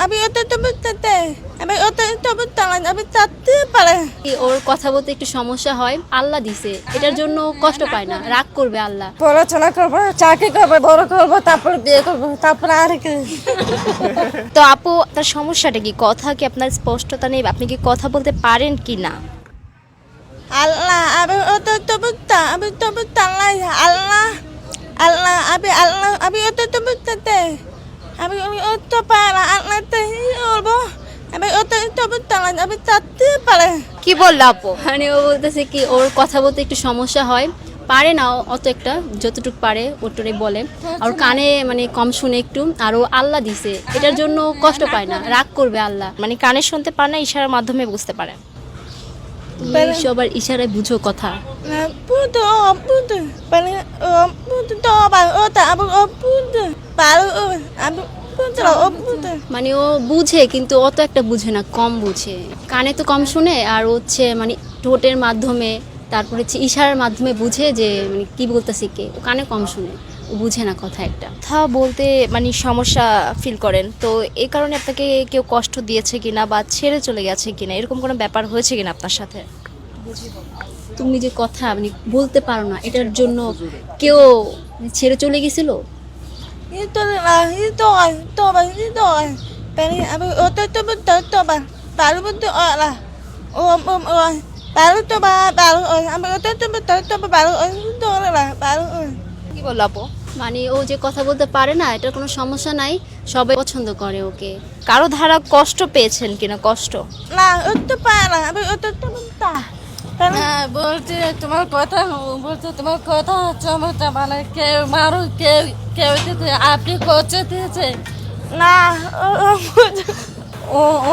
আমি ওটা তো বুঝতে আমি ওটা তো বুঝতে আমি চাচ্ছি পারে ওর কথা বলতে একটু সমস্যা হয়, আল্লাহ দিছে, এটার জন্য কষ্ট পায় না, রাগ করবে আল্লাহ। পড়াশোনা করবো, চাকরি করবো, বড় করবো, তারপর বিয়ে করবো, তারপর আর কি। তো আপু, তার সমস্যাটা কি? কথা কি আপনার স্পষ্টতা নেই? আপনি কি কথা বলতে পারেন কি না? আল্লাহ আমি ওটা তো বুঝতে আমি তো বুঝতে আল্লাহ আল্লাহ আমি ওটা তো বুঝতে আমি ওটা পারা আল্লাহ তো বলবো আমি ওটা তো বুঝতে আমি চাচ্ছি পারে কি বললো আপু? মানে ও বলতেছে কি ওর কথা বলতে একটু সমস্যা হয়, পারে না অত একটা, যতটুকু পারে ওটুকুই বলে। আর কানে মানে কম শুনে একটু, আর ও আল্লাহ দিছে, এটার জন্য কষ্ট পায় না, রাগ করবে আল্লাহ। মানে কানে শুনতে পারে না, ইশারার মাধ্যমে বুঝতে পারে। তুমি সবার ইশারায় বুঝো কথা? puto puto paling puto to ba ota abu puto paru abu puto puto মানে ও বুঝে কিন্তু অত একটা বুঝে না, কম বুঝে। কানে তো কম শুনে, আর হচ্ছে মানে ঠোঁটের মাধ্যমে, তারপরে হচ্ছে ইশারার মাধ্যমে বুঝে যে মানে কি বলতেছে কে। ও কানে কম শুনে, ও বুঝে না কথা একটা। কথা বলতে মানে সমস্যা ফিল করেন, তো এই কারণে আপনাকে কেউ কষ্ট দিয়েছে কিনা বা ছেড়ে চলে গেছে কিনা, এরকম কোনো ব্যাপার হয়েছে কিনা আপনার সাথে? তুমি যে কথা মানে বলতে পারো না, এটার জন্য কেউ ছেড়ে চলে গেছিল? itu lah itu ba itu paling abu ota to to ba paru puto lah paru to ba paru abu ota to paru to lah paru কি বললো আপু? মানে ও যে কথা বলতে পারে না, এটার কোনো সমস্যা নাই, সবাই পছন্দ করে ওকে। কারো ধারা কষ্ট পেয়েছেন কিনা? কষ্ট lah itu parah abu ota to হ্যাঁ বলছে তোমার কথা, বলছে তোমার কথা চমৎকার, মানে কেউ মারো কেউ কেউ দিতে আপনি করছে দিয়েছে না ও ও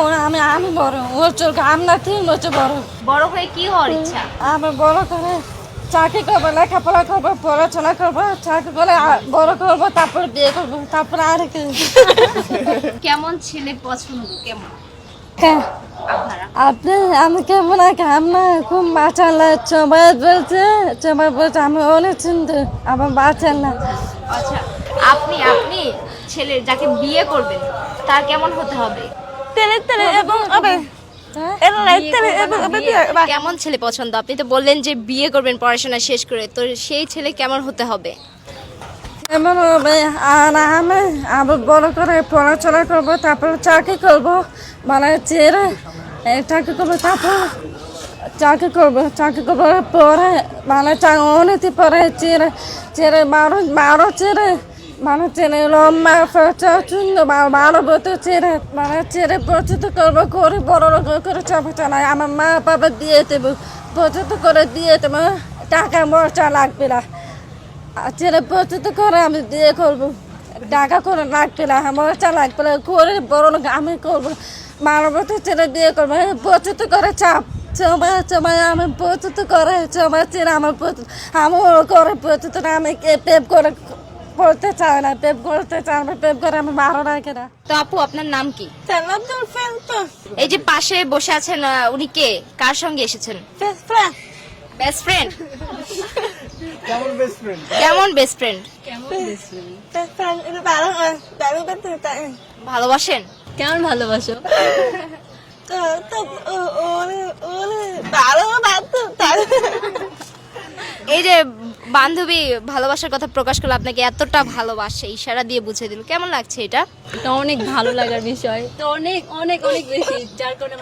আমি বড়, ওর চোখ আমরা 3 বছর বড়। বড় হয়ে কি হওয়ার ইচ্ছা? আমি বড় করে চাকরি করবো, লেখাপড়া করবো, পড়াশোনা করবো, চাকরি করে বড় করবো, তারপর বিয়ে করবো, তারপর আর কি। কেমন ছেলে পছন্দ? কেমন হ্যাঁ আপনারা? আপনি আমি কেমন আপনার খুব বাঁচালে সবাই বলছে আমি অনেক চিন্তা আমার বাঁচালে। আচ্ছা, আপনি আপনি ছেলে যাকে বিয়ে করবেন তার কেমন হতে হবে? তেলে তেলে এবং কেমন ছেলে পছন্দ? আপনি তো বললেন যে বিয়ে করবেন পড়াশোনা শেষ করে, তো সেই ছেলে কেমন হতে হবে? এমন হবে আর আমি আবার বড় করে পড়াশোনা করবো, তারপর চাকরি করবো, মানে চেয়ে চাকরি করবো, তারপর চাকরি করবো পরে মানে অনেক পরে চেরে বারো চেরে মানে চেনে লম্বা চুন্দ বারো বছর চেরে মানে চেরে প্রস্তুত করবো, করে বড় করে চাপা চালাই আমার মা বাবা দিয়ে দেবো, প্রস্তুত করে দিয়ে দেবো, টাকা মরচা লাগবে না, ছেলে প্রস্তুত করে আমি বিয়ে করবো, টাকা করে লাগবে না, মরচা লাগবে না, করে বড় আমি করবো, মানবত ছেলে বিয়ে করবো, প্রস্তুত করে চাপ সময় আমি প্রস্তুত করে সময় ছেলে আমার আমি করে প্রস্তুত না, আমি পেপ করে পড়তে চাই না, পেপ করতে চাই না, পেপ করে আমি ভালো রাখি না। তো আপু, আপনার নাম কি? এই যে পাশে বসে আছেন, উনি কে? কার সঙ্গে এসেছেন? Best friend? কেমন বেস্ট ফ্রেন্ড? কেমন বেস্ট ফ্রেন্ড? ভালোবাসেন? কেমন ভালোবাসো? এই যে বান্ধবী ভালোবাসার কথা প্রকাশ করলো, আপনাকে এতটা ভালোবাসে, ইশারা দিয়ে বুঝিয়ে দিল, কেমন লাগছে এটা? এটা অনেক ভালো লাগার বিষয়, তো অনেক অনেক অনেক বেশি, যার কারণে